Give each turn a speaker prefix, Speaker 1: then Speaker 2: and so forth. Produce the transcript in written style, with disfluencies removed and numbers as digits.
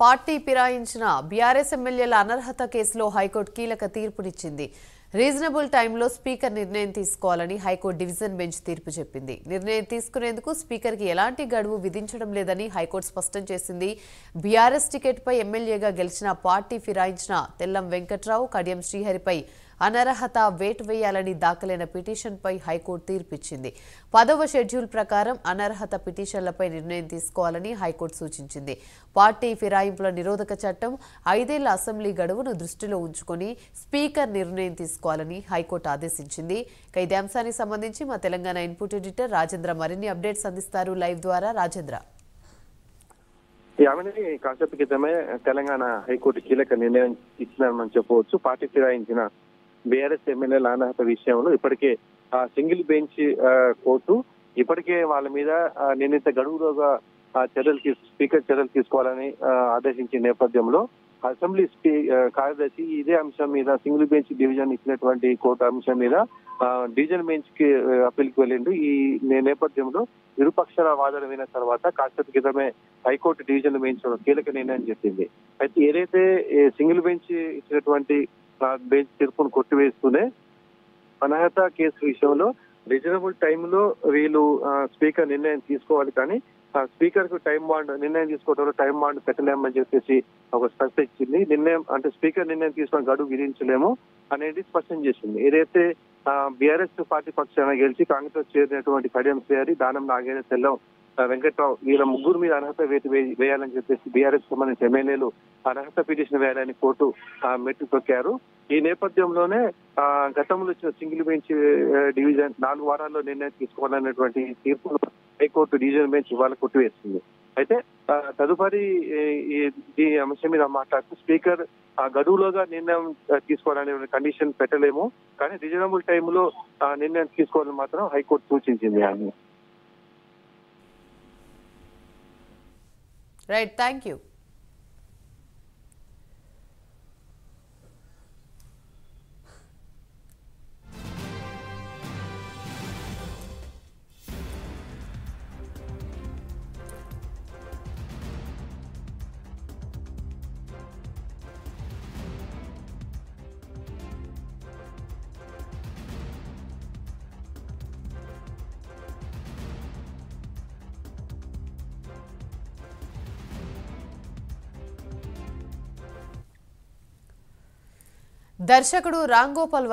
Speaker 1: Party ఫిరాయించిన BRS ఎమ్మెల్యేల అనర్హత కేసులో హైకోర్టు కీలక తీర్పునిచ్చింది. రీజనబుల్ టైంలో స్పీకర్ నిర్ణయం తీసుకోవాలని హైకోర్టు డివిజన్ బెంచ్ తీర్పు చెప్పింది. నిర్ణయం తీసుకునేందుకు స్పీకర్కి ఎలాంటి గడువు విధించడం లేదని హైకోర్టు స్పష్టం చేసింది. బీఆర్ఎస్ టికెట్పై ఎమ్మెల్యేగా గెలిచిన పార్టీ ఫిరాయించిన తెల్లం వెంకట్రావు, కడియం శ్రీహరిపై అనర్హత వేటు వేయాలని దాఖలైన పిటిషన్పై హైకోర్టు తీర్పిచ్చింది. 10వ షెడ్యూల్ ప్రకారం అనర్హత పిటిషన్లపై నిర్ణయం తీసుకోవాలని హైకోర్టు సూచించింది. పార్టీ ఫిరాయింపుల నిరోధక చట్టం 5 ఏళ్ల అసెంబ్లీ గడువును దృష్టిలో ఉంచుకొని స్పీకర్ నిర్ణయం తీసుకోవాలని హైకోర్టు ఆదేశించింది. ఇదే అంశానికి సంబంధించి మా తెలంగాణ ఇన్పుట్ ఎడిటర్ రాజేంద్ర మరిన్ని అప్డేట్స్ అందిస్తారు లైవ్ ద్వారా. రాజేంద్ర,
Speaker 2: కాసేపు క్రితమే తెలంగాణ హైకోర్టు కీలక నిర్ణయం ఇచ్చిందని చెప్పవచ్చు. పార్టీ ఫిరాయించిన బీఆర్ఎస్ ఎమ్మెల్యేల అనర్హత విషయంలో ఇప్పటికే సింగిల్ బెంచ్ కోర్టు ఇప్పటికే వాళ్ళ మీద నిర్ణీత గడువులోగా స్పీకర్ చర్యలు తీసుకోవాలని ఆదేశించిన నేపథ్యంలో అసెంబ్లీ కార్యదర్శి ఇదే అంశం మీద సింగిల్ బెంచ్ డివిజన్ ఇచ్చినటువంటి కోర్టు అంశం మీద డివిజన్ బెంచ్ కి అప్పీల్కి వెళ్ళిండు. ఈ నేపథ్యంలో ఇరుపక్షాల వాదన విన్న తర్వాత కాసేపు క్రితమే హైకోర్టు డివిజన్ బెంచ్ కీలక నిర్ణయం చేసింది. అయితే ఏదైతే సింగిల్ బెంచ్ ఇచ్చినటువంటి బెంచ్ తీర్పును కొట్టివేస్తూనే అనర్హత కేసు విషయంలో రీజనబుల్ టైంలో వీళ్ళు స్పీకర్ నిర్ణయం తీసుకోవాలి, కానీ స్పీకర్ కు టైం బాండ్ నిర్ణయం తీసుకోవడంలో టైం బాండ్ పెట్టలేమని చెప్పేసి ఒక స్పష్టత ఇచ్చింది. నిర్ణయం అంటే స్పీకర్ నిర్ణయం తీసుకుని గడువు విధించలేము అనేది స్పష్టం చేసింది. ఏదైతే బీఆర్ఎస్ పార్టీ పక్షాన గెలిచి కాంగ్రెస్ చేరినటువంటి కడియం శ్రీహరి, దానం నాగేంద్ర, తెల్లం వెంకట్రావు వీళ్ళ ముగ్గురు మీద అనర్హత వేయాలని చెప్పేసి బీఆర్ఎస్ సంబంధించిన ఎమ్మెల్యేలు అనర్హత పిటిషన్ వేయాలని కోర్టు మెట్టు తొక్కారు. ఈ నేపథ్యంలోనే గతంలో ఇచ్చిన సింగిల్ బెంచ్ డివిజన్ 4 వారాల్లో నిర్ణయం తీసుకోవాలనేటువంటి తీర్పును హైకోర్టు డివిజన్ బెంచ్ ఇవాళ కొట్టివేస్తుంది. అయితే తదుపరి ఈ అంశం మీద మాట్లాడుతూ స్పీకర్ గడువులోగా నిర్ణయం తీసుకోవాలనే కండిషన్ పెట్టలేము, కానీ రీజనబుల్ టైంలో నిర్ణయం తీసుకోవాలని మాత్రం హైకోర్టు సూచించింది. అని
Speaker 1: రైట్, థ్యాంక్ యూ. దర్శకుడు రామ్ గోపాల్